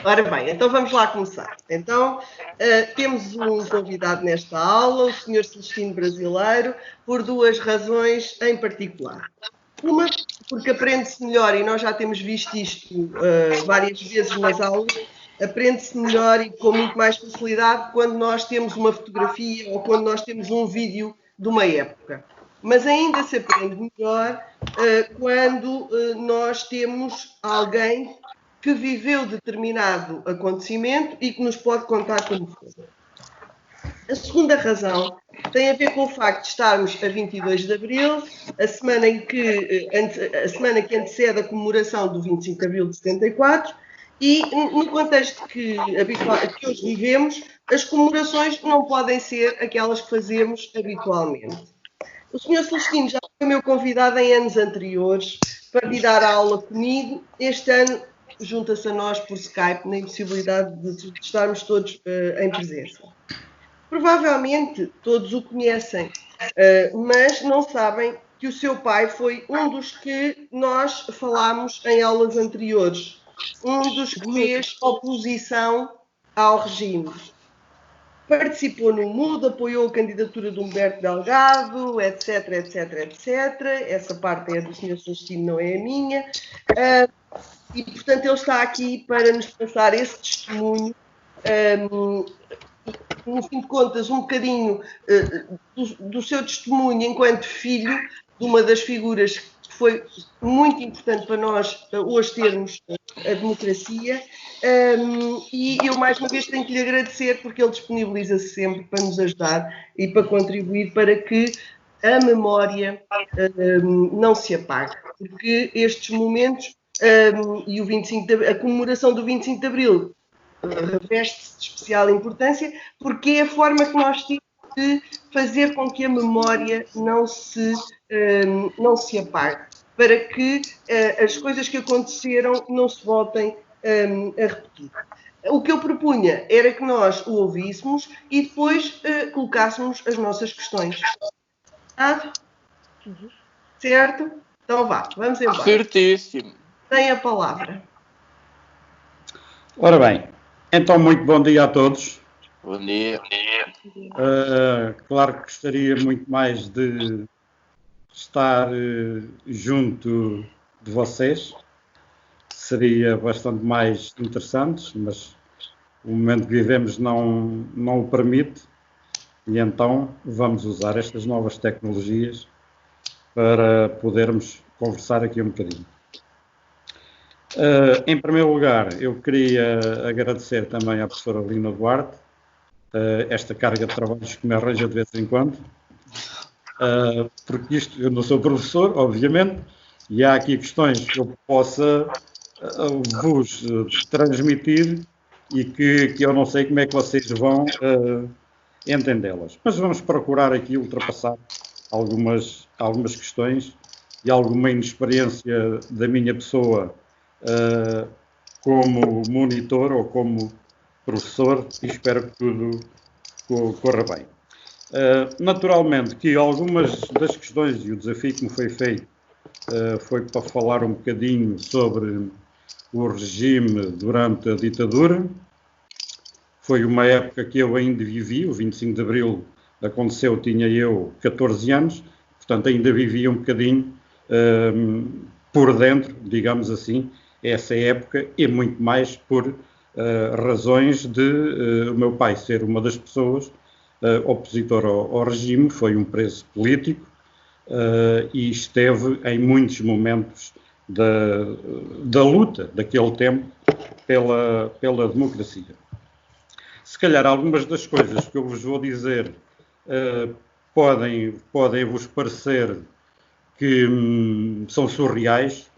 Ora bem, então vamos lá começar. Então, temos um convidado nesta aula, o Sr. Celestino Brasileiro, por duas razões em particular. Uma, porque aprende-se melhor, e nós já temos visto isto várias vezes nas aulas, aprende-se melhor e com muito mais facilidade quando nós temos uma fotografia ou quando nós temos um vídeo de uma época. Mas ainda se aprende melhor quando nós temos alguém que viveu determinado acontecimento e que nos pode contar como foi. A segunda razão tem a ver com o facto de estarmos a 22 de Abril, a semana que antecede a comemoração do 25 de Abril de 74, e no contexto que hoje vivemos, as comemorações não podem ser aquelas que fazemos habitualmente. O Sr. Celestino já foi meu convidado em anos anteriores para vir dar aula comigo. Este ano junta-se a nós por Skype, na impossibilidade de estarmos todos em presença. Provavelmente todos o conhecem, mas não sabem que o seu pai foi um dos que nós falámos em aulas anteriores, um dos que fez oposição ao regime. Participou no MUD, apoiou a candidatura de Humberto Delgado, etc, etc, etc. Essa parte é do Sr. Celestino, não é a minha. E, portanto, ele está aqui para nos passar esse testemunho, no fim de contas, um bocadinho do seu testemunho enquanto filho de uma das figuras que foi muito importante para nós hoje termos a democracia. E eu, mais uma vez, tenho que lhe agradecer porque ele disponibiliza-se sempre para nos ajudar e para contribuir para que a memória não se apague. Porque estes momentos e a comemoração do 25 de Abril reveste-se de especial importância porque é a forma que nós temos de fazer com que a memória não se apague, para que as coisas que aconteceram não se voltem a repetir. O que eu propunha era que nós o ouvíssemos e depois colocássemos as nossas questões. Certo? Então vá, vamos embora. Certíssimo. Tem a palavra. Ora bem, então muito bom dia a todos. Bom dia. Claro que gostaria muito mais de estar junto de vocês. Seria bastante mais interessante, mas o momento que vivemos não o permite. E então vamos usar estas novas tecnologias para podermos conversar aqui um bocadinho. Em primeiro lugar, eu queria agradecer também à professora Lina Duarte esta carga de trabalhos que me arranja de vez em quando, porque eu não sou professor, obviamente, e há aqui questões que eu possa vos transmitir e que eu não sei como é que vocês vão entendê-las. Mas vamos procurar aqui ultrapassar algumas questões e alguma inexperiência da minha pessoa como monitor ou como professor, e espero que tudo corra bem. Naturalmente que algumas das questões e o desafio que me foi feito foi para falar um bocadinho sobre o regime durante a ditadura. Foi uma época que eu ainda vivi, o 25 de Abril aconteceu, tinha eu 14 anos, portanto ainda vivia um bocadinho por dentro, digamos assim, essa época, e muito mais por razões de o meu pai ser uma das pessoas opositor ao regime, foi um preso político e esteve em muitos momentos da luta daquele tempo pela democracia. Se calhar algumas das coisas que eu vos vou dizer podem vos parecer que são surreais,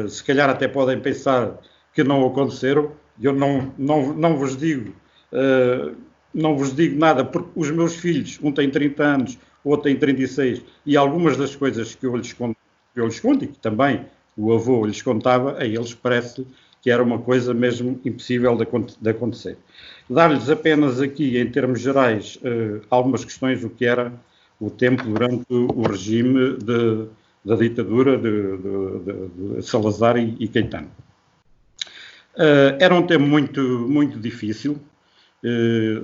se calhar até podem pensar que não aconteceram. Eu não vos digo nada, porque os meus filhos, um tem 30 anos, o outro tem 36, e algumas das coisas que eu lhes conto e que também o avô lhes contava, a eles parece que era uma coisa mesmo impossível de acontecer. Dar-lhes apenas aqui, em termos gerais, algumas questões do que era o tempo durante o regime da ditadura de Salazar e Caetano. Era um tempo muito difícil,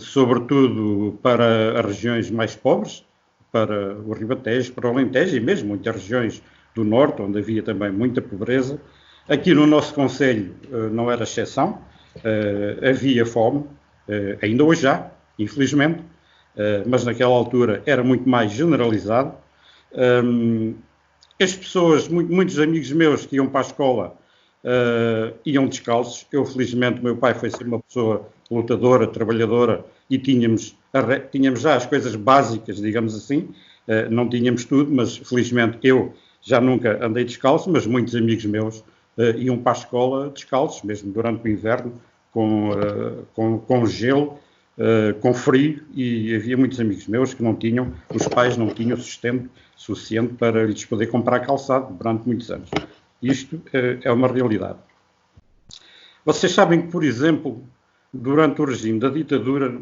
sobretudo para as regiões mais pobres, para o Ribatejo, para o Alentejo e mesmo muitas regiões do Norte, onde havia também muita pobreza. Aqui no nosso concelho não era exceção, havia fome, ainda hoje há, infelizmente, mas naquela altura era muito mais generalizado. As pessoas, muitos amigos meus que iam para a escola, iam descalços. Eu, felizmente, o meu pai foi ser uma pessoa lutadora, trabalhadora, e tínhamos já as coisas básicas, digamos assim. Não tínhamos tudo, mas felizmente eu já nunca andei descalço, mas muitos amigos meus iam para a escola descalços, mesmo durante o inverno, com gelo, com frio, e havia muitos amigos meus que não tinham, os pais não tinham sustento suficiente para lhes poder comprar calçado durante muitos anos. Isto é uma realidade. Vocês sabem que, por exemplo, durante o regime da ditadura,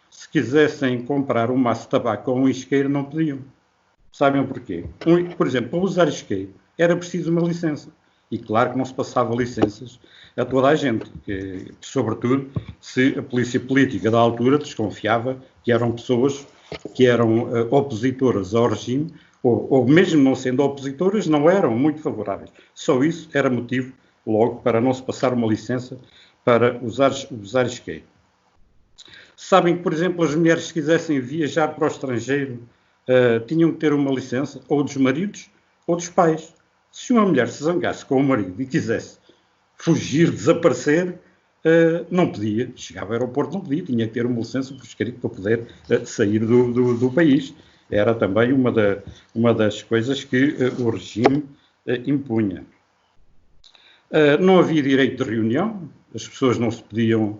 se quisessem comprar um maço de tabaco ou um isqueiro, não podiam. Sabem porquê? Por exemplo, para usar isqueiro era preciso uma licença. E claro que não se passava licenças a toda a gente, sobretudo se a polícia política da altura desconfiava que eram pessoas que eram opositoras ao regime, ou mesmo não sendo opositoras, não eram muito favoráveis. Só isso era motivo, logo, para não se passar uma licença para usar isqueiro. Sabem que, por exemplo, as mulheres, se quisessem viajar para o estrangeiro, tinham que ter uma licença, ou dos maridos, ou dos pais. Se uma mulher se zangasse com o marido e quisesse fugir, desaparecer, não podia. Chegava ao aeroporto, não podia. Tinha que ter uma licença por escrito para poder sair do país. Era também uma das coisas que o regime impunha. Não havia direito de reunião. As pessoas não se podiam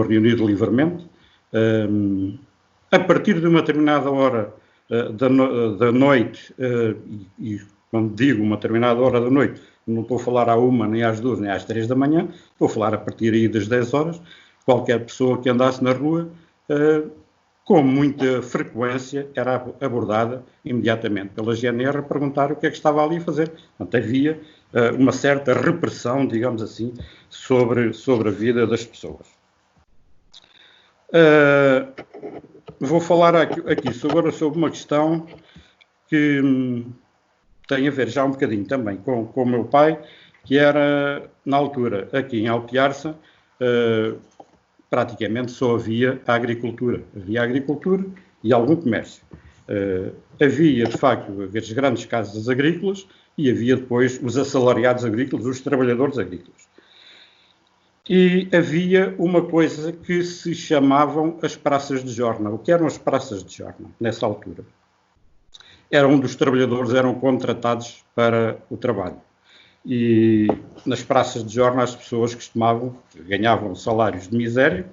reunir livremente. A partir de uma determinada hora da noite, e quando digo uma determinada hora da noite, não estou a falar à 1, nem às 2, nem às 3 da manhã, estou a falar a partir aí das 10 horas, qualquer pessoa que andasse na rua, com muita frequência, era abordada imediatamente pela GNR a perguntar o que é que estava ali a fazer. Portanto, havia uma certa repressão, digamos assim, sobre a vida das pessoas. Vou falar aqui agora sobre uma questão que tem a ver já um bocadinho também com o meu pai, que era, na altura, aqui em Alpiarça, praticamente só havia a agricultura. Havia agricultura e algum comércio. Havia, de facto, as grandes casas agrícolas e havia depois os assalariados agrícolas, os trabalhadores agrícolas. E havia uma coisa que se chamavam as praças de jornal. O que eram as praças de jornal, nessa altura? Era onde os trabalhadores eram contratados para o trabalho. E nas praças de jornal as pessoas ganhavam salários de miséria.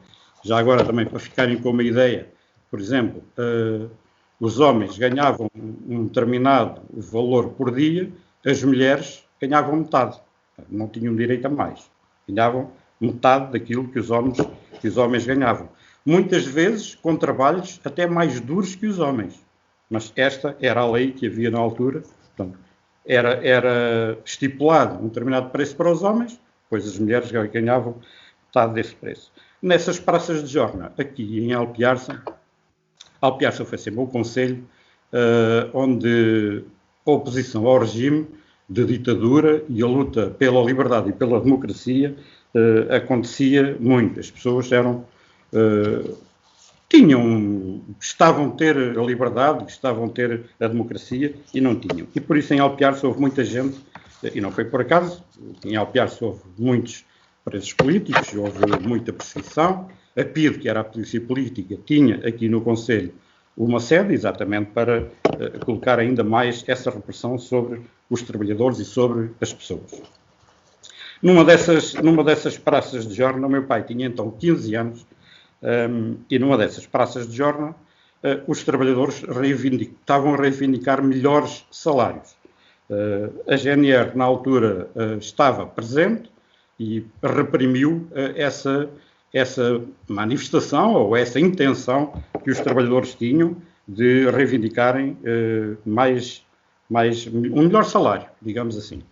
Já agora também para ficarem com uma ideia, por exemplo, os homens ganhavam um determinado valor por dia, as mulheres ganhavam metade. Não tinham direito a mais. Ganhavam metade daquilo que os homens ganhavam. Muitas vezes com trabalhos até mais duros que os homens. Mas esta era a lei que havia na altura. Portanto, era estipulado um determinado preço para os homens, pois as mulheres ganhavam metade desse preço. Nessas praças de jornal, aqui em Alpiarça foi sempre um concelho onde a oposição ao regime de ditadura e a luta pela liberdade e pela democracia acontecia muito. As pessoas gostavam de ter a liberdade, gostavam de ter a democracia e não tinham. E por isso em Alpiarça houve muita gente, e não foi por acaso, em Alpiarça houve muitos presos políticos, houve muita perseguição. A PIDE, que era a polícia política, tinha aqui no concelho uma sede, exatamente para colocar ainda mais essa repressão sobre os trabalhadores e sobre as pessoas. Numa dessas praças de jornal, meu pai tinha então 15 anos, e numa dessas praças de jornal, os trabalhadores estavam a reivindicar melhores salários. A GNR, na altura, estava presente e reprimiu essa manifestação ou essa intenção que os trabalhadores tinham de reivindicarem um melhor salário, digamos assim.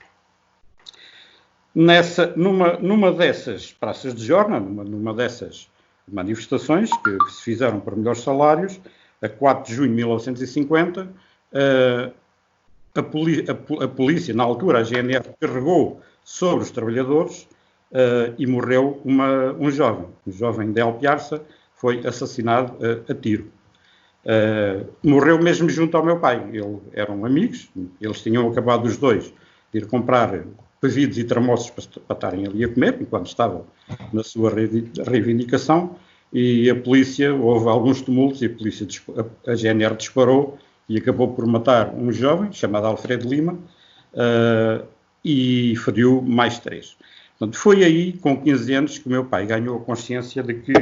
Numa dessas praças de jornada, numa dessas manifestações que se fizeram para melhores salários, a 4 de junho de 1950, a polícia, na altura, a GNR, carregou sobre os trabalhadores e morreu um jovem de Alpiarça, foi assassinado a tiro. Morreu mesmo junto ao meu pai. Eram amigos, eles tinham acabado os dois de ir comprar pavidos e termossos para estarem ali a comer, enquanto estavam na sua reivindicação, e a polícia, houve alguns tumultos, e a GNR disparou e acabou por matar um jovem, chamado Alfredo Lima, e feriu mais 3. Portanto, foi aí, com 15 anos, que o meu pai ganhou a consciência de que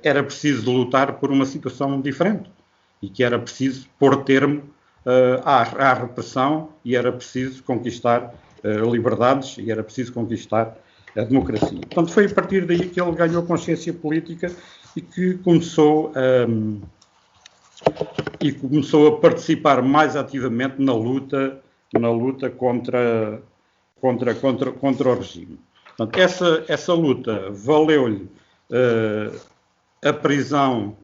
era preciso lutar por uma situação diferente e que era preciso pôr termo à repressão e era preciso conquistar liberdades e era preciso conquistar a democracia. Portanto, foi a partir daí que ele ganhou consciência política e que começou a participar mais ativamente na luta contra o regime. Portanto, essa luta valeu-lhe a prisão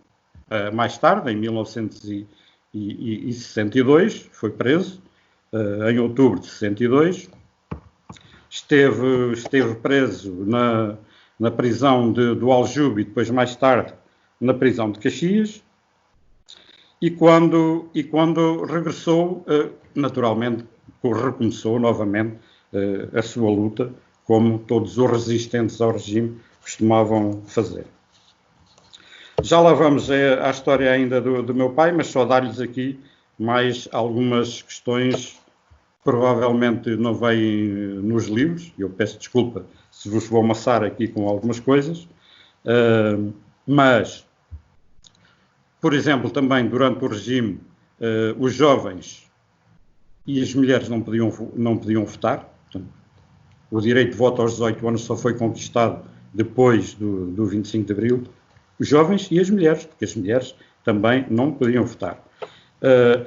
mais tarde, em 1962, foi preso em outubro de 62. Esteve preso na prisão do Aljube e depois, mais tarde, na prisão de Caxias. E quando regressou, naturalmente, recomeçou novamente a sua luta, como todos os resistentes ao regime costumavam fazer. Já lá vamos à história ainda do meu pai, mas só dar-lhes aqui mais algumas questões provavelmente não vêm nos livros. Eu peço desculpa se vos vou amassar aqui com algumas coisas, mas, por exemplo, também durante o regime, os jovens e as mulheres não podiam votar. Portanto, o direito de voto aos 18 anos só foi conquistado depois do 25 de Abril. Os jovens e as mulheres, porque as mulheres também não podiam votar.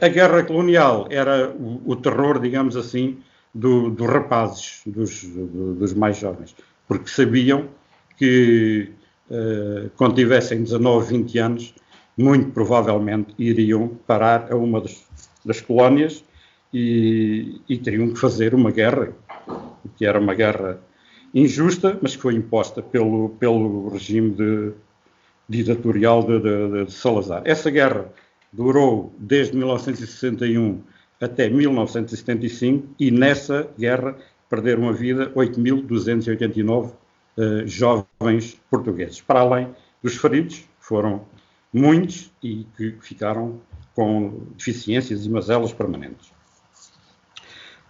A guerra colonial era o terror, digamos assim, dos rapazes, dos mais jovens, porque sabiam que quando tivessem 19, 20 anos, muito provavelmente iriam parar a uma das colónias e teriam que fazer uma guerra, que era uma guerra injusta, mas que foi imposta pelo regime ditatorial de Salazar. Essa guerra durou desde 1961 até 1975 e nessa guerra perderam a vida 8.289 jovens portugueses. Para além dos feridos, foram muitos e que ficaram com deficiências e mazelas permanentes.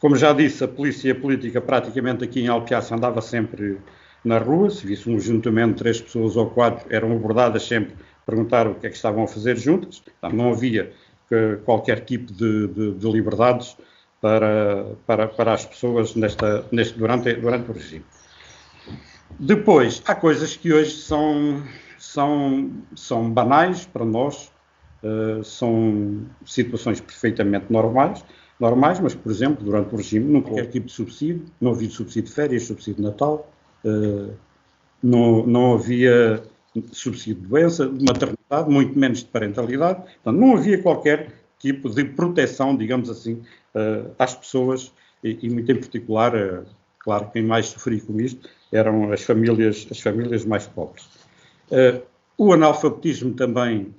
Como já disse, a polícia política praticamente aqui em Alpiaça andava sempre na rua. Se visse um juntamento de 3 pessoas ou 4, eram abordadas sempre, perguntar o que é que estavam a fazer juntas. Então, não havia qualquer tipo de liberdades para as pessoas durante o regime. Depois, há coisas que hoje são banais para nós, são situações perfeitamente normais, mas, por exemplo, durante o regime, não qualquer tipo de subsídio, não havia subsídio de férias, subsídio de Natal, não havia subsídio de doença, de maternidade, muito menos de parentalidade. Portanto, não havia qualquer tipo de proteção, digamos assim, às pessoas e muito em particular, claro, quem mais sofria com isto eram as famílias mais pobres. O analfabetismo também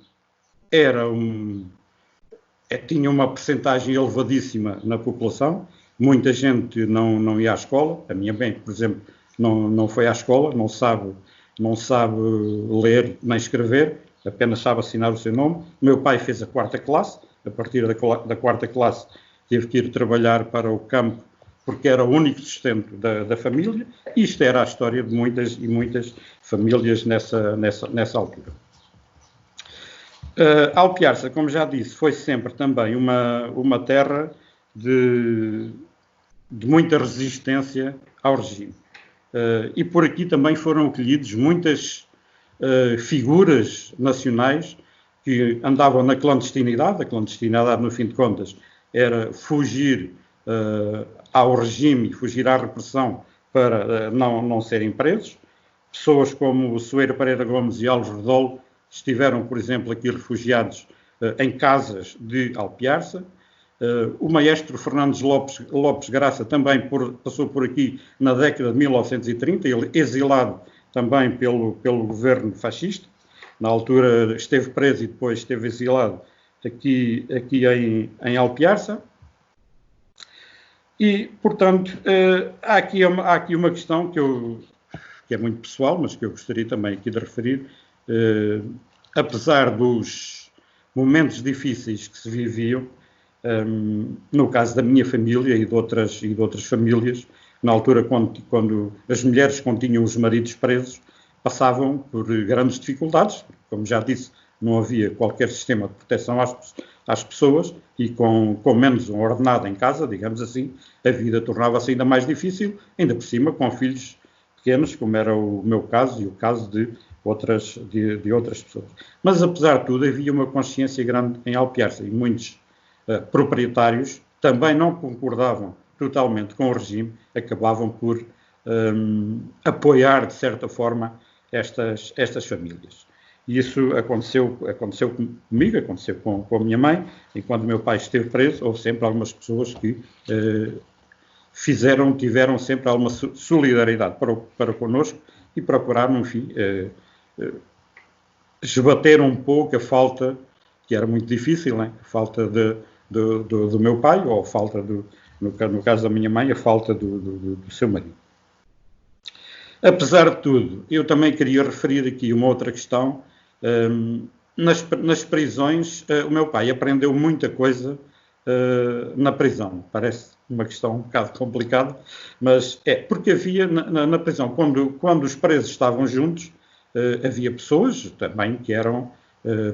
tinha uma percentagem elevadíssima na população. Muita gente não ia à escola. A minha mãe, por exemplo, não foi à escola, não sabe ler nem escrever, apenas sabe assinar o seu nome. O meu pai fez a 4ª classe, a partir da 4ª classe teve que ir trabalhar para o campo, porque era o único sustento da família. Isto era a história de muitas e muitas famílias nessa altura. Alpiarça, como já disse, foi sempre também uma terra de muita resistência ao regime. E por aqui também foram acolhidos muitas figuras nacionais que andavam na clandestinidade. A clandestinidade, no fim de contas, era fugir ao regime, fugir à repressão para não serem presos. Pessoas como o Soeiro Pereira Gomes e Alves Redolo estiveram, por exemplo, aqui refugiados em casas de Alpiarça. O maestro Fernandes Lopes Graça também passou por aqui na década de 1930, ele exilado também pelo governo fascista. Na altura esteve preso e depois esteve exilado aqui em Alpiarça. E, portanto, há aqui uma questão que é muito pessoal, mas que eu gostaria também aqui de referir. Apesar dos momentos difíceis que se viviam, no caso da minha família e de outras famílias, na altura quando as mulheres tinham os maridos presos, passavam por grandes dificuldades. Como já disse, não havia qualquer sistema de proteção às pessoas e com menos um ordenado em casa, digamos assim, a vida tornava-se ainda mais difícil, ainda por cima com filhos pequenos, como era o meu caso e o caso de outras pessoas. Mas, apesar de tudo, havia uma consciência grande em Alpiarça e muitos proprietários também não concordavam totalmente com o regime, acabavam por apoiar, de certa forma, estas famílias. E isso aconteceu comigo, aconteceu com a minha mãe, e quando meu pai esteve preso, houve sempre algumas pessoas que tiveram sempre alguma solidariedade para connosco e procuraram, enfim, esbater um pouco a falta, que era muito difícil, né? A falta do meu pai, ou a falta, no caso da minha mãe, a falta do seu marido. Apesar de tudo, eu também queria referir aqui uma outra questão. Nas prisões, o meu pai aprendeu muita coisa na prisão. Parece uma questão um bocado complicada, mas porque havia na prisão, quando os presos estavam juntos, havia pessoas também que eram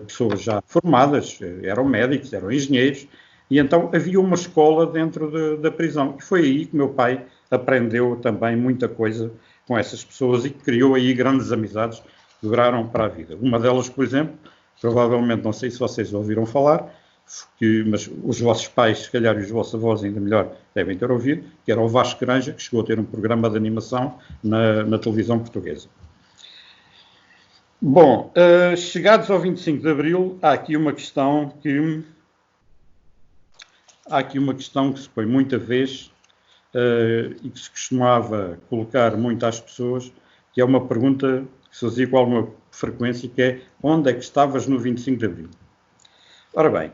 pessoas já formadas, eram médicos, eram engenheiros, e então havia uma escola dentro da prisão. E foi aí que meu pai aprendeu também muita coisa com essas pessoas e criou aí grandes amizades que duraram para a vida. Uma delas, por exemplo, provavelmente, não sei se vocês ouviram falar, mas os vossos pais, se calhar, e os vossos avós ainda melhor, devem ter ouvido, que era o Vasco Granja, que chegou a ter um programa de animação na televisão portuguesa. Bom, chegados ao 25 de Abril, há aqui uma questão que se põe muita vez e que se costumava colocar muito às pessoas, que é uma pergunta que se fazia com alguma frequência, que é: onde é que estavas no 25 de Abril? Ora bem,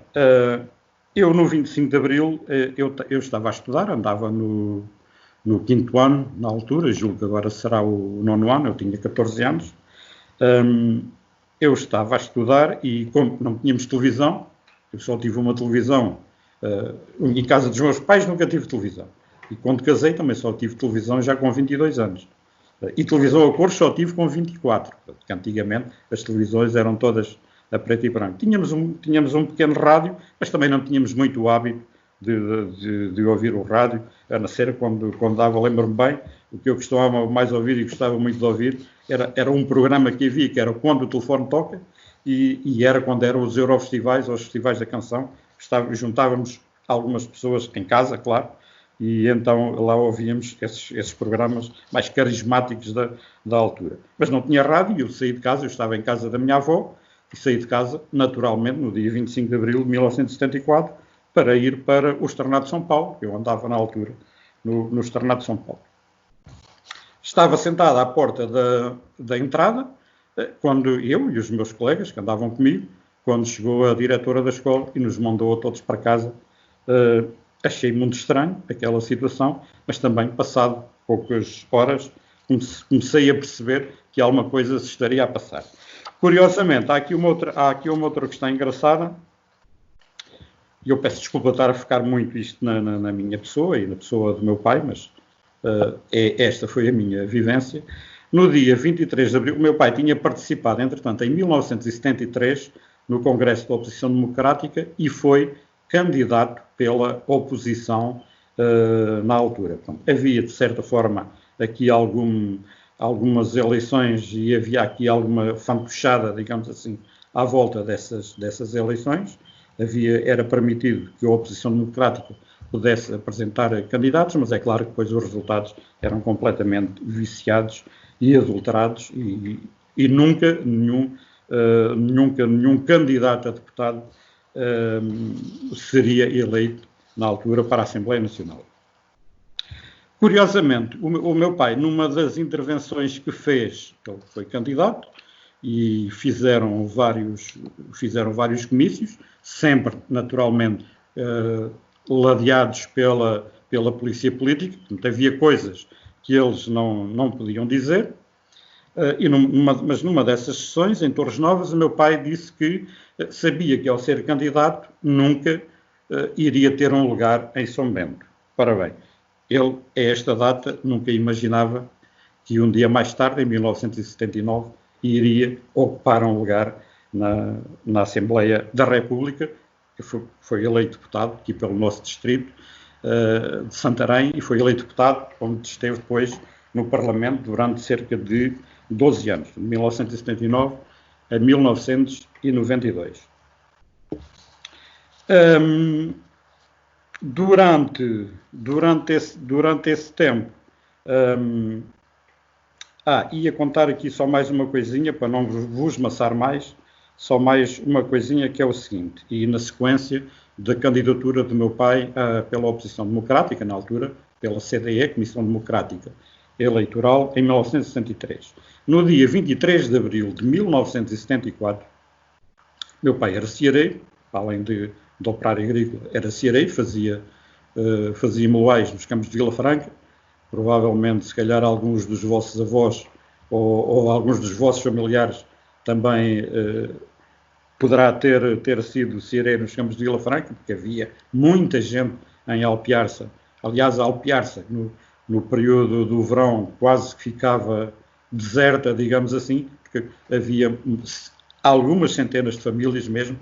eu no 25 de Abril, eu estava a estudar, andava no 5º ano, na altura, julgo que agora será o 9º ano, eu tinha 14 anos. Eu estava a estudar e, como não tínhamos televisão, eu só tive uma televisão, em casa dos meus pais nunca tive televisão. E quando casei também só tive televisão já com 22 anos. E televisão a cores só tive com 24, porque antigamente as televisões eram todas a preto e branco. Tínhamos um pequeno rádio, mas também não tínhamos muito hábito de ouvir o rádio, a não ser quando dava, lembro-me bem, o que eu costumava mais ouvir e gostava muito de ouvir era um programa que havia, que era Quando o Telefone Toca, e era quando eram os Eurofestivais, ou os festivais da canção, juntávamos algumas pessoas em casa, claro, e então lá ouvíamos esses programas mais carismáticos da altura. Mas não tinha rádio, eu saí de casa, eu estava em casa da minha avó, e saí de casa, naturalmente, no dia 25 de abril de 1974, para ir para o Externato de São Paulo, eu andava na altura no Externato de São Paulo. Estava sentado à porta da entrada, quando eu e os meus colegas, que andavam comigo, quando chegou a diretora da escola e nos mandou a todos para casa. Achei muito estranho aquela situação, mas também, passado poucas horas, comecei a perceber que alguma coisa se estaria a passar. Curiosamente, há aqui uma outra questão engraçada, e eu peço desculpa estar a focar muito isto na minha pessoa e na pessoa do meu pai, mas esta foi a minha vivência. No dia 23 de abril, o meu pai tinha participado, entretanto, em 1973, no Congresso da Oposição Democrática e foi candidato pela oposição na altura. Portanto, havia, de certa forma, aqui algumas eleições e havia aqui alguma fantochada, digamos assim, à volta dessas eleições. Era permitido que a oposição democrática pudesse apresentar candidatos, mas é claro que depois os resultados eram completamente viciados e adulterados e nunca nenhum candidato a deputado seria eleito na altura para a Assembleia Nacional. Curiosamente, o meu pai, numa das intervenções que fez, ele foi candidato, e fizeram vários comícios, sempre, naturalmente, ladeados pela polícia política, portanto, havia coisas que eles não podiam dizer, mas numa dessas sessões, em Torres Novas, o meu pai disse que sabia que, ao ser candidato, nunca iria ter um lugar em São Bento. Ora bem, ele, a esta data, nunca imaginava que um dia mais tarde, em 1979, iria ocupar um lugar na Assembleia da República, que foi eleito deputado aqui pelo nosso distrito de Santarém, e foi eleito deputado, onde esteve depois no Parlamento durante cerca de 12 anos, de 1979 a 1992. Durante esse tempo, ia contar aqui só mais uma coisinha, para não vos maçar mais, só mais uma coisinha, que é o seguinte, e na sequência da candidatura do meu pai pela oposição democrática, na altura, pela CDE, Comissão Democrática Eleitoral, em 1963. No dia 23 de abril de 1974, meu pai era ceareiro, além de operário agrícola, era ceareiro, fazia meloais nos campos de Vila Franca. Provavelmente, se calhar, alguns dos vossos avós ou alguns dos vossos familiares também poderá ter sido ceareiro nos campos de Vila Franca, porque havia muita gente em Alpiarça. Aliás, a Alpiarça, no período do verão, quase que ficava deserta, digamos assim, porque havia algumas centenas de famílias mesmo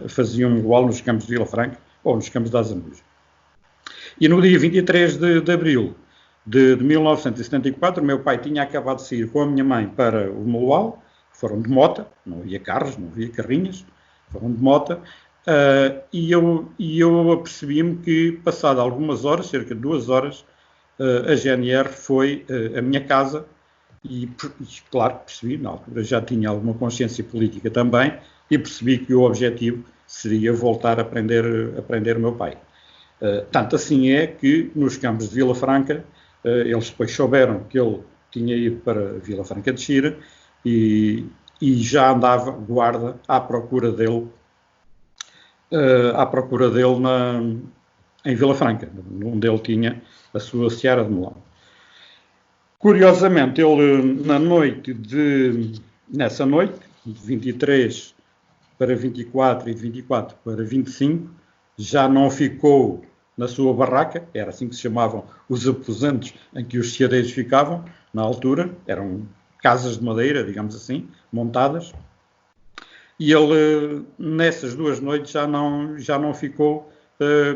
faziam igual nos campos de Vila Franca ou nos campos da Azambuja. E no dia 23 de abril de 1974, meu pai tinha acabado de sair com a minha mãe para o Moloal, foram de mota, não havia carros, não havia carrinhas, foram de mota, e eu apercebi-me que, passado algumas horas, cerca de 2 horas, a GNR foi à minha casa e, claro, percebi, na altura já tinha alguma consciência política também, e percebi que o objetivo seria voltar a prender o meu pai. Tanto assim é que, nos campos de Vila Franca, eles depois souberam que ele tinha ido para Vila Franca de Xira e já andava guarda à procura dele em Vila Franca, onde ele tinha a sua seara de melão. Curiosamente, ele, nessa noite, de 23 para 24 e de 24 para 25, já não ficou na sua barraca, era assim que se chamavam os aposentos em que os ceareiros ficavam, na altura, eram casas de madeira, digamos assim, montadas, e ele, nessas 2 noites, já não ficou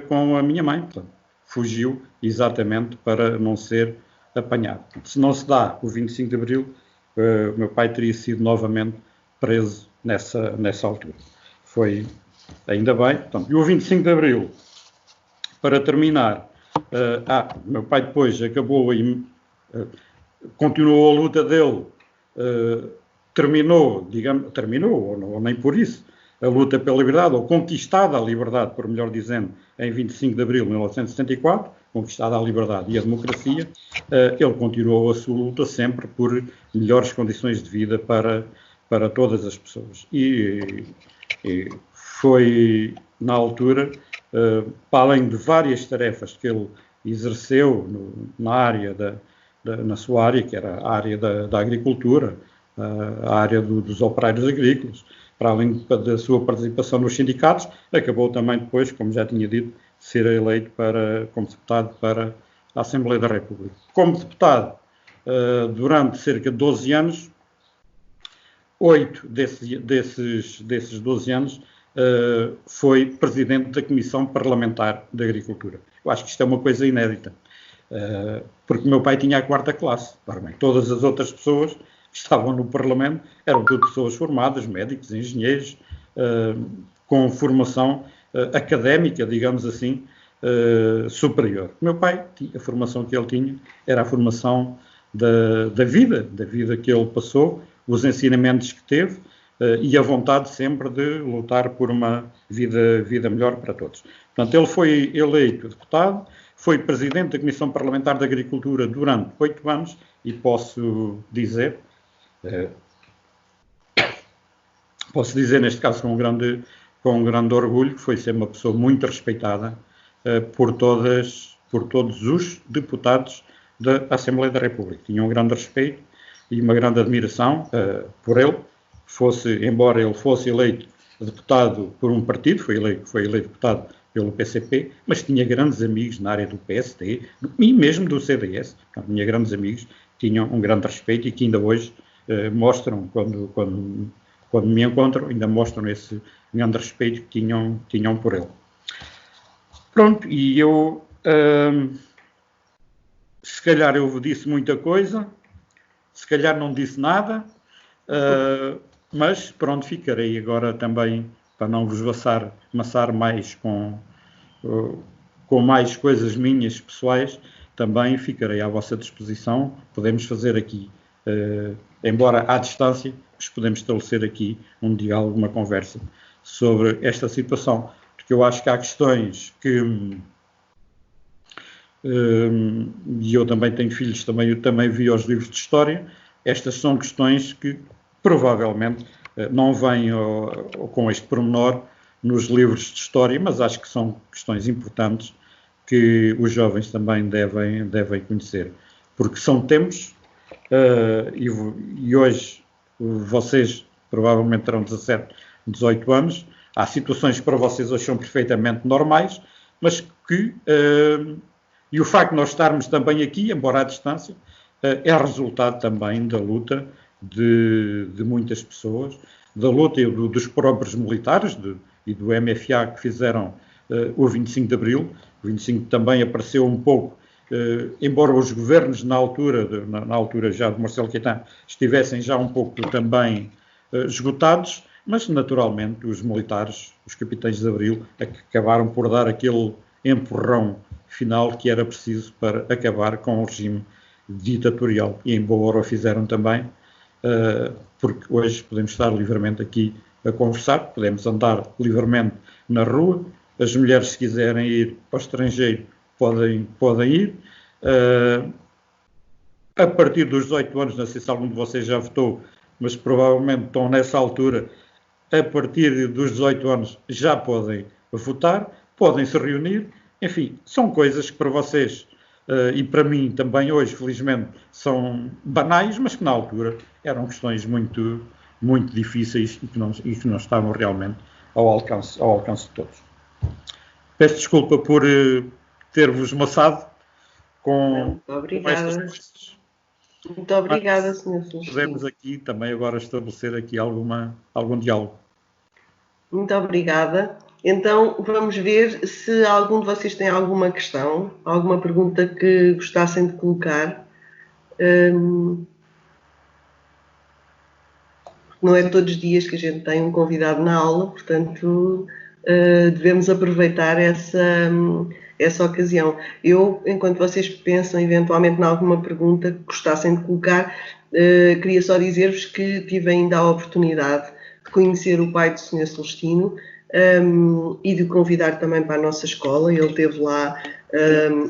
com a minha mãe, portanto, fugiu exatamente para não ser apanhado. Se não se dá o 25 de Abril, o meu pai teria sido novamente preso nessa altura. Foi, ainda bem. Portanto, e o 25 de Abril, para terminar, meu pai depois acabou continuou a luta dele, terminou, ou nem por isso, a luta pela liberdade, ou conquistada a liberdade, por melhor dizendo, em 25 de abril de 1974, conquistada a liberdade e a democracia, ele continuou a sua luta sempre por melhores condições de vida para todas as pessoas. E foi, na altura, para além de várias tarefas que ele exerceu na sua área, que era a área da agricultura, a área dos operários agrícolas, para além da sua participação nos sindicatos, acabou também depois, como já tinha dito, ser eleito como deputado para a Assembleia da República. Como deputado, durante cerca de 12 anos, 8 desses 12 anos, foi presidente da Comissão Parlamentar de Agricultura. Eu acho que isto é uma coisa inédita, porque o meu pai tinha a 4ª classe. Bem, todas as outras pessoas que estavam no Parlamento eram todas pessoas formadas, médicos, engenheiros, com formação académica, digamos assim, superior. O meu pai, a formação que ele tinha era a formação da vida que ele passou, os ensinamentos que teve e a vontade sempre de lutar por uma vida melhor para todos. Portanto, ele foi eleito deputado, foi presidente da Comissão Parlamentar de Agricultura durante 8 anos e posso dizer neste caso com um grande orgulho, que foi ser uma pessoa muito respeitada por todos os deputados da Assembleia da República. Tinha um grande respeito e uma grande admiração por ele, embora ele fosse eleito deputado por um partido, foi eleito deputado pelo PCP, mas tinha grandes amigos na área do PSD e mesmo do CDS. Portanto, tinha grandes amigos, tinham um grande respeito e que ainda hoje mostram, quando me encontram, ainda mostram esse grande respeito que tinham por ele. Pronto, e eu, se calhar eu disse muita coisa, se calhar não disse nada, mas pronto, ficarei agora também, para não vos amassar mais com mais coisas minhas pessoais, também ficarei à vossa disposição. Podemos fazer aqui, embora à distância, mas podemos estabelecer aqui um diálogo, uma conversa sobre esta situação, porque eu acho que há questões que, e eu também tenho filhos, eu também vi os livros de história, estas são questões que provavelmente não vêm com este pormenor nos livros de história, mas acho que são questões importantes que os jovens também devem conhecer, porque são tempos, e hoje vocês provavelmente terão 17, 18 anos, há situações que para vocês hoje são perfeitamente normais, mas que, e o facto de nós estarmos também aqui, embora à distância, é resultado também da luta de muitas pessoas, da luta dos próprios militares e do MFA que fizeram o 25 de Abril. O 25 também apareceu um pouco, embora os governos na altura já de Marcelo Caetano estivessem já um pouco também esgotados, mas naturalmente os militares, os capitães de Abril, acabaram por dar aquele empurrão final que era preciso para acabar com o regime ditatorial. E em boa hora o fizeram também, porque hoje podemos estar livremente aqui a conversar, podemos andar livremente na rua, as mulheres se quiserem ir para o estrangeiro podem ir. A partir dos 18 anos, não sei se algum de vocês já votou, mas provavelmente estão nessa altura, a partir dos 18 anos já podem votar, podem se reunir, enfim, são coisas que para vocês e para mim também hoje, felizmente, são banais, mas que na altura eram questões muito, muito difíceis e que não estavam realmente ao alcance de todos. Peço desculpa por ter-vos maçado com estas coisas. Muito obrigada, Sr. Podemos aqui também agora estabelecer aqui algum diálogo. Muito obrigada. Então, vamos ver se algum de vocês tem alguma questão, alguma pergunta que gostassem de colocar. Não é todos os dias que a gente tem um convidado na aula, portanto, devemos aproveitar essa ocasião. Eu, enquanto vocês pensam eventualmente em alguma pergunta que gostassem de colocar, queria só dizer-vos que tive ainda a oportunidade de conhecer o pai do Sr. Celestino e de o convidar também para a nossa escola. Ele esteve lá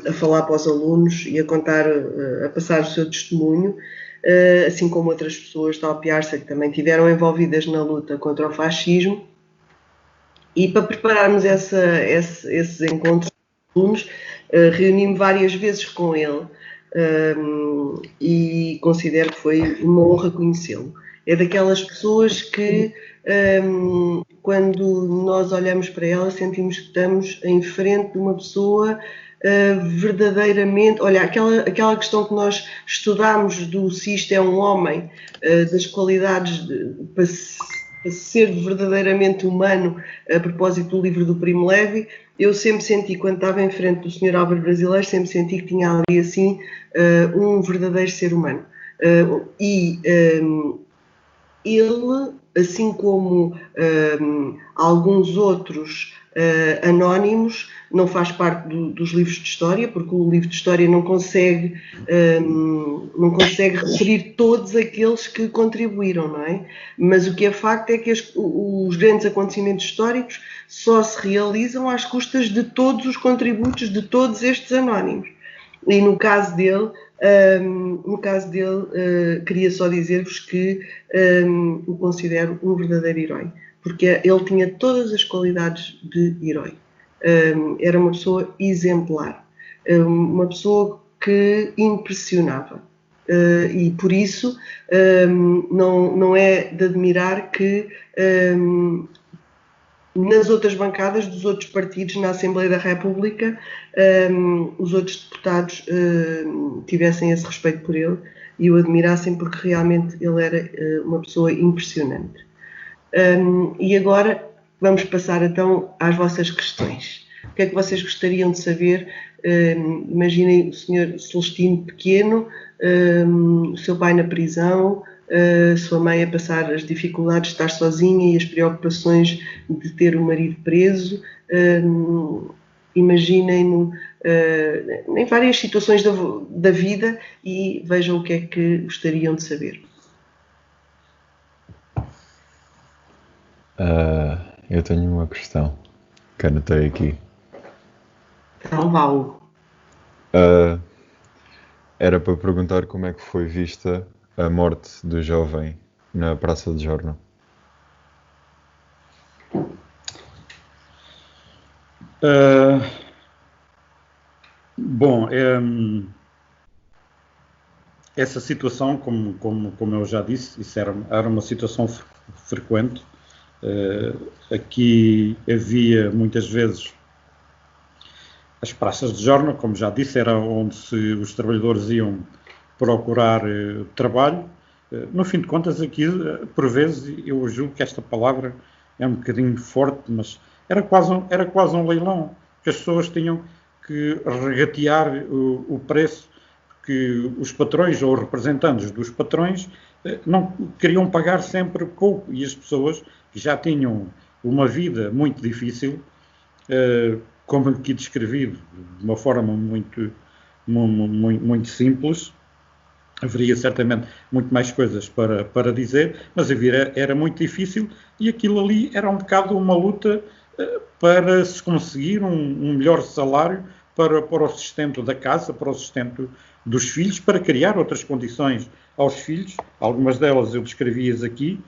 a falar para os alunos e a passar o seu testemunho, assim como outras pessoas da Alpiarça que também estiveram envolvidas na luta contra o fascismo. E para prepararmos esses encontros com alunos, reuni-me várias vezes com ele e considero que foi uma honra conhecê-lo. É daquelas pessoas que, quando nós olhamos para ela, sentimos que estamos em frente de uma pessoa verdadeiramente... Olha, aquela questão que nós estudámos do se isto é um homem, das qualidades para ser verdadeiramente humano, a propósito do livro do Primo Levi, eu sempre senti, quando estava em frente do Sr. Álvaro Brasileiro, sempre senti que tinha ali, assim, um verdadeiro ser humano. ele, assim como alguns outros anónimos, não faz parte dos livros de história, porque o livro de história não consegue referir todos aqueles que contribuíram, não é? Mas o que é facto é que os grandes acontecimentos históricos só se realizam às custas de todos os contributos de todos estes anónimos. E no caso dele, queria só dizer-vos que o considero um verdadeiro herói, porque ele tinha todas as qualidades de herói. Era uma pessoa exemplar, uma pessoa que impressionava. E por isso não é de admirar que nas outras bancadas dos outros partidos na Assembleia da República os outros deputados tivessem esse respeito por ele e o admirassem, porque realmente ele era uma pessoa impressionante. E agora vamos passar então às vossas questões. O que é que vocês gostariam de saber? Imaginem o Sr. Celestino pequeno, o seu pai na prisão, sua mãe a passar as dificuldades de estar sozinha e as preocupações de ter o marido preso. Imaginem-no em várias situações da vida e vejam o que é que gostariam de saber. Eu tenho uma questão que anotei aqui. Então, vá-o. Era para perguntar como é que foi vista a morte do jovem na Praça de Jornal. Bom, essa situação, como eu já disse, isso era uma situação frequente. Aqui havia muitas vezes as praças de jornal, como já disse, era onde os trabalhadores iam procurar trabalho. No fim de contas, aqui, por vezes, eu julgo que esta palavra é um bocadinho forte, mas era quase um leilão, que as pessoas tinham que regatear o preço, que os patrões ou representantes dos patrões não queriam pagar sempre pouco, e as pessoas que já tinham uma vida muito difícil, como aqui descrevido, de uma forma muito simples, haveria certamente muito mais coisas para dizer, mas era muito difícil, e aquilo ali era um bocado uma luta para se conseguir um melhor salário para o sustento da casa, para o sustento dos filhos, para criar outras condições aos filhos. Algumas delas eu descrevi-as aqui.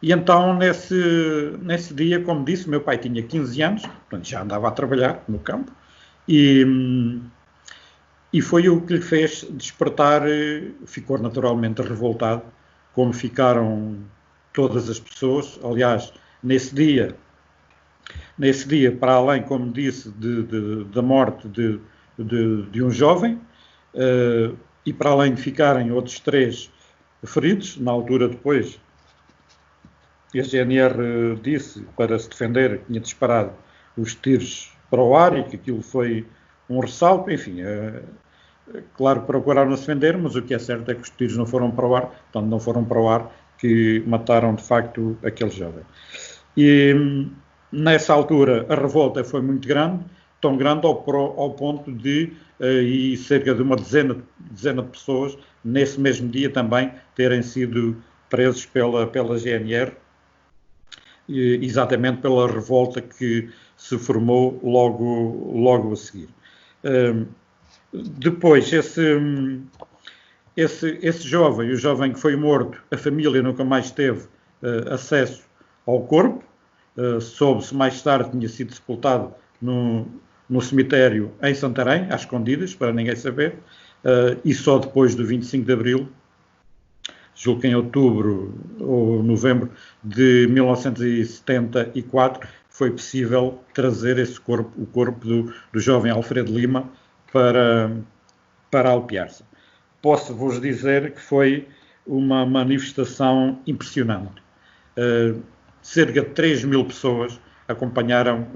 E então, nesse dia, como disse, meu pai tinha 15 anos, portanto já andava a trabalhar no campo, e foi o que lhe fez despertar. Ficou naturalmente revoltado, como ficaram todas as pessoas. Aliás, nesse dia, para além, como disse, da morte de um jovem, e para além de ficarem outros 3 feridos, na altura depois, a GNR disse, para se defender, que tinha disparado os tiros para o ar e que aquilo foi um ressalto. Enfim, claro, procuraram se defender, mas o que é certo é que os tiros não foram para o ar, portanto não foram para o ar que mataram de facto aquele jovem. E nessa altura a revolta foi muito grande, tão grande ao ponto de e cerca de uma dezena de pessoas nesse mesmo dia também terem sido presos pela GNR, exatamente pela revolta que se formou logo a seguir. Depois, esse jovem, o jovem que foi morto, a família nunca mais teve acesso ao corpo. Soube-se mais tarde que tinha sido sepultado no cemitério em Santarém, às escondidas, para ninguém saber, e só depois do 25 de Abril, julgo que em outubro ou novembro de 1974, foi possível trazer o corpo do jovem Alfredo Lima para Alpiarça. Posso-vos dizer que foi uma manifestação impressionante. Cerca de 3.000 pessoas acompanharam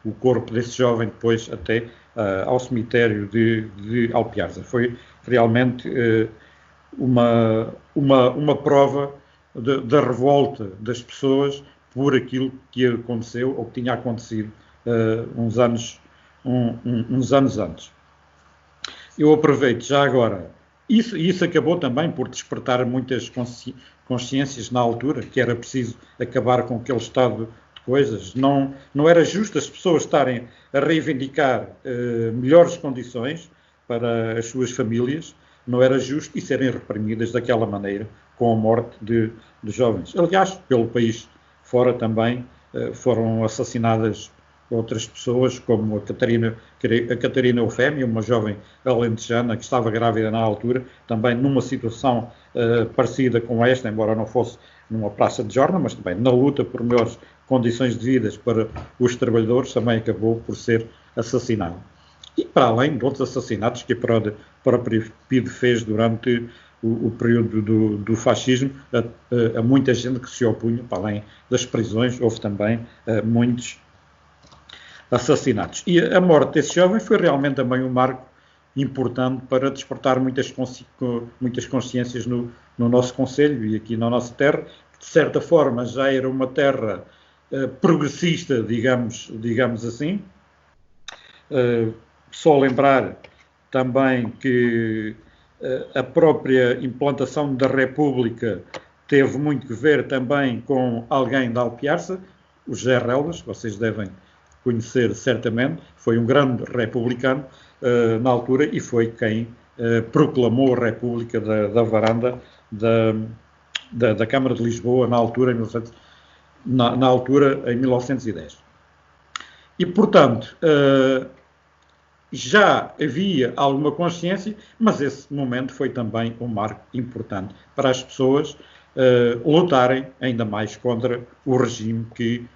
o corpo desse jovem depois até ao cemitério de Alpiarça. Foi realmente uma prova da revolta das pessoas por aquilo que aconteceu ou que tinha acontecido uns anos antes. Eu aproveito já agora, isso acabou também por despertar muitas consciências na altura, que era preciso acabar com aquele estado de coisas. Não era justo as pessoas estarem a reivindicar melhores condições para as suas famílias, não era justo e serem reprimidas daquela maneira, com a morte de jovens. Aliás, pelo país fora também foram assassinadas outras pessoas, como a Catarina Eufémia, uma jovem alentejana que estava grávida na altura, também numa situação parecida com esta, embora não fosse numa praça de Jorna, mas também na luta por melhores condições de vida para os trabalhadores, também acabou por ser assassinada. E para além de outros assassinatos que a própria PIDE fez durante o período do fascismo, a muita gente que se opunha, para além das prisões, houve também muitos assassinatos. E a morte desse jovem foi realmente também um marco importante para despertar muitas consciências no nosso concelho e aqui na nossa terra, que de certa forma já era uma terra progressista, digamos assim. Só lembrar também que a própria implantação da República teve muito que ver também com alguém da Alpiarça, o José Relvas, vocês devem conhecer certamente, foi um grande republicano na altura e foi quem proclamou a República da varanda da Câmara de Lisboa na altura, em 1910. E, portanto, já havia alguma consciência, mas esse momento foi também um marco importante para as pessoas lutarem ainda mais contra o regime que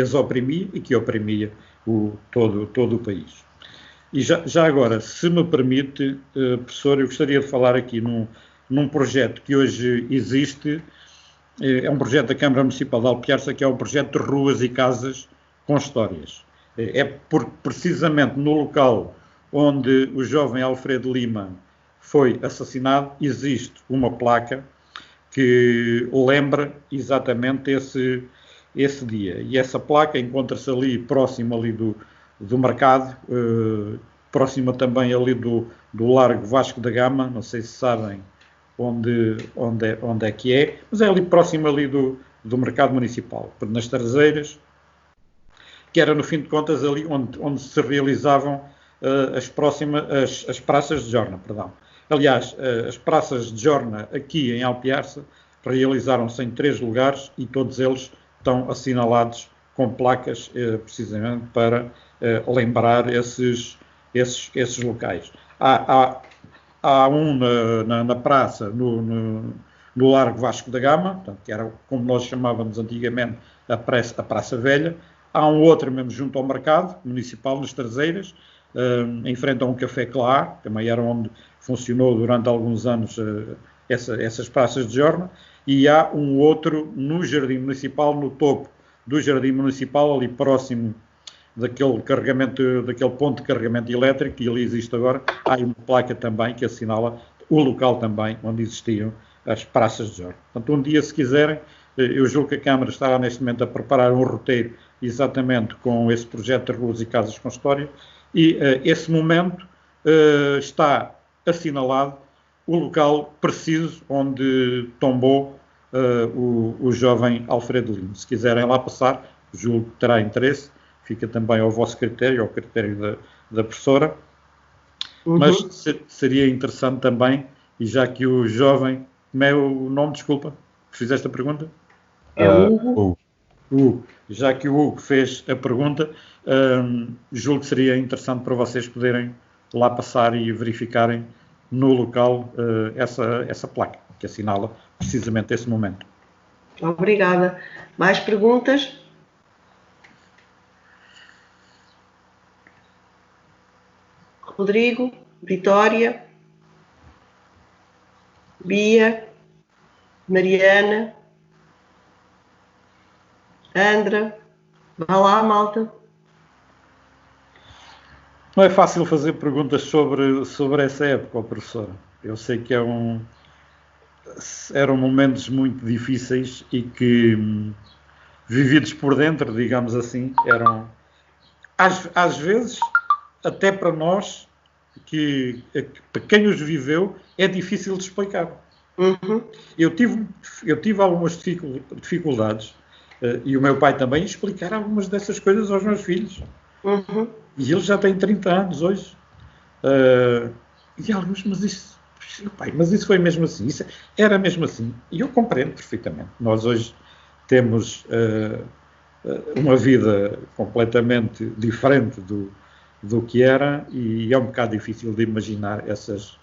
as oprimia e que oprimia todo o país. E já agora, se me permite, professor, eu gostaria de falar aqui num projeto que hoje existe, é um projeto da Câmara Municipal de Alpiarça, que é o projeto de ruas e casas com histórias. É precisamente no local onde o jovem Alfredo Lima foi assassinado, existe uma placa que lembra exatamente esse dia. E essa placa encontra-se ali, próximo ali do mercado, próxima também ali do Largo Vasco da Gama, não sei se sabem onde é que é, mas é ali próximo ali do mercado municipal, nas Traseiras, que era, no fim de contas, ali onde se realizavam as praças de Jorna, perdão. Aliás, as praças de Jorna aqui em Alpiarça realizaram-se em 3 lugares e todos eles estão assinalados com placas precisamente para lembrar esses locais. Há um na praça, no Largo Vasco da Gama, portanto, que era como nós chamávamos antigamente a Praça Velha. Há um outro mesmo junto ao mercado municipal, nas Traseiras, em frente a um café Claro, também era onde funcionou durante alguns anos essas praças de Jorna, e há um outro no Jardim Municipal, no topo do Jardim Municipal, ali próximo daquele ponto de carregamento elétrico, que ali existe agora. Há uma placa também que assinala o local também onde existiam as praças de Jorna. Portanto, um dia, se quiserem, eu julgo que a Câmara estará neste momento a preparar um roteiro exatamente com esse projeto de ruas e casas com história, e esse momento está assinalado o local preciso onde tombou o jovem Alfredo Lima. Se quiserem lá passar, julgo que terá interesse, fica também ao vosso critério, ao critério da professora, mas seria interessante também, e já que o jovem, como é o nome, desculpa, fizeste a pergunta? É o Hugo. Já que o Hugo fez a pergunta, julgo que seria interessante para vocês poderem lá passar e verificarem no local essa placa que assinala precisamente esse momento. Obrigada. Mais perguntas? Rodrigo, Vitória, Bia, Mariana, Andra, vá lá, malta. Não é fácil fazer perguntas sobre essa época, professora. Eu sei que é um eram momentos muito difíceis e que, vividos por dentro, digamos assim, eram, às vezes, até para nós, para quem os viveu, é difícil de explicar. Uhum. Eu tive algumas dificuldades, e o meu pai também, em explicar algumas dessas coisas aos meus filhos. Uhum. E ele já tem 30 anos hoje. E alguns, mas isso foi mesmo assim, isso era mesmo assim. E eu compreendo perfeitamente. Nós hoje temos uma vida completamente diferente do que era, e é um bocado difícil de imaginar essas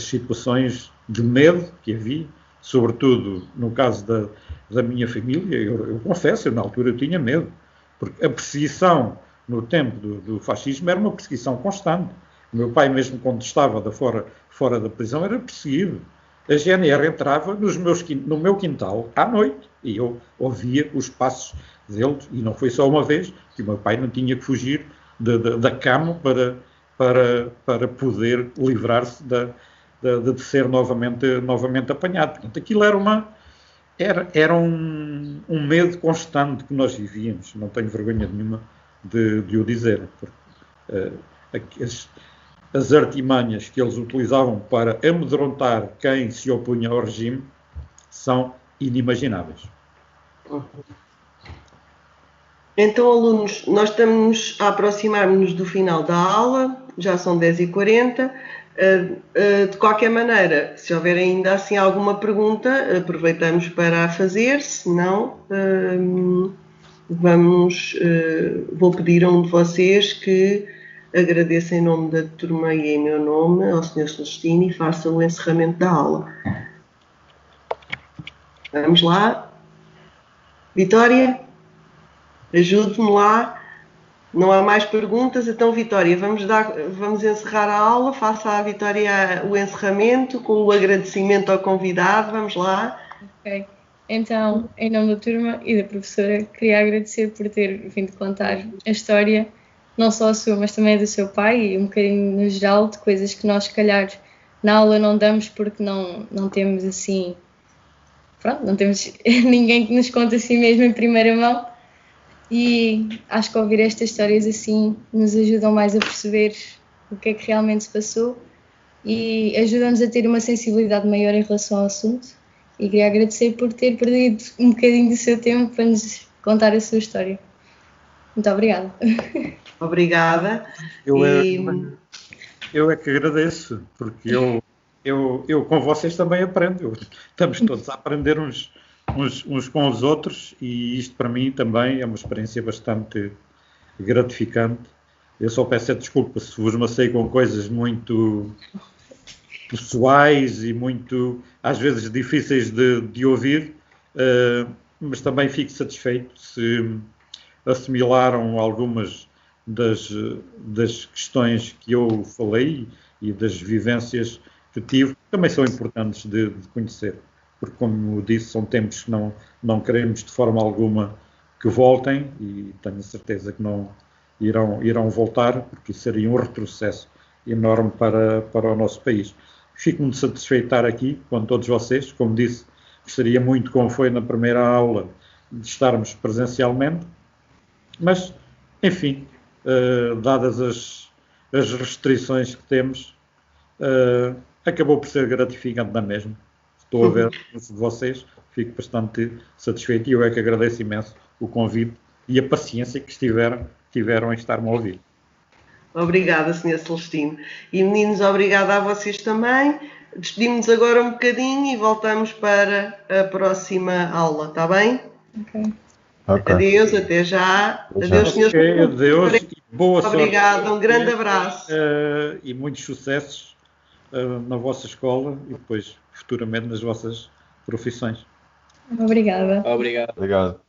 situações de medo que havia, sobretudo no caso da minha família. Eu confesso, na altura eu tinha medo, porque a perseguição no tempo do fascismo era uma perseguição constante. O meu pai, mesmo quando estava fora da prisão, era perseguido. A GNR entrava no meu quintal à noite e eu ouvia os passos dele, e não foi só uma vez que o meu pai não tinha que fugir da cama para poder livrar-se de ser novamente apanhado. Portanto, aquilo era um medo constante que nós vivíamos, não tenho vergonha nenhuma de o dizer. Porque, as artimanhas que eles utilizavam para amedrontar quem se opunha ao regime são inimagináveis. Então, alunos, nós estamos a aproximar-nos do final da aula, já são 10h40. De qualquer maneira, se houver ainda assim alguma pergunta, aproveitamos para a fazer, se não, vou pedir a um de vocês que agradeça em nome da turma e em meu nome ao Sr. Celestino e faça o encerramento da aula. Vamos lá. Vitória, ajude-me lá. Não há mais perguntas, então Vitória, vamos encerrar a aula. Faça a Vitória o encerramento com o agradecimento ao convidado. Vamos lá. Ok. Então, em nome da turma e da professora, queria agradecer por ter vindo contar a história, não só a sua, mas também a do seu pai, e um bocadinho no geral de coisas que nós, se calhar, na aula não damos porque não temos assim, pronto, não temos ninguém que nos conte assim mesmo em primeira mão. E acho que ouvir estas histórias assim nos ajudam mais a perceber o que é que realmente se passou e ajudam-nos a ter uma sensibilidade maior em relação ao assunto. E queria agradecer por ter perdido um bocadinho do seu tempo para nos contar a sua história. Muito obrigada. Obrigada. Eu é que agradeço, porque eu com vocês também aprendo. Estamos todos a aprender uns com os outros, e isto para mim também é uma experiência bastante gratificante. Eu só peço desculpa se vos macei com coisas muito pessoais e muito, às vezes, difíceis de ouvir, mas também fico satisfeito se assimilaram algumas das questões que eu falei e das vivências que tive, que também são importantes de conhecer. Porque, como disse, são tempos que não queremos de forma alguma que voltem, e tenho certeza que não irão voltar, porque isso seria um retrocesso enorme para o nosso país. Fico muito satisfeito de estar aqui com todos vocês. Como disse, gostaria muito, como foi na primeira aula, de estarmos presencialmente, mas, enfim, dadas as restrições que temos, acabou por ser gratificante na mesma. Estou a ver muitos de vocês, fico bastante satisfeito, e eu é que agradeço imenso o convite e a paciência que tiveram em estar-me a ouvir. Obrigada, Sr. Celestino. E meninos, obrigada a vocês também. Despedimos-nos agora um bocadinho e voltamos para a próxima aula, está bem? Ok. Adeus, até já. Adeus, senhores. Adeus e boa sorte. Obrigada, um grande abraço. E muitos sucessos na vossa escola e depois futuramente nas vossas profissões. Obrigada. Obrigado.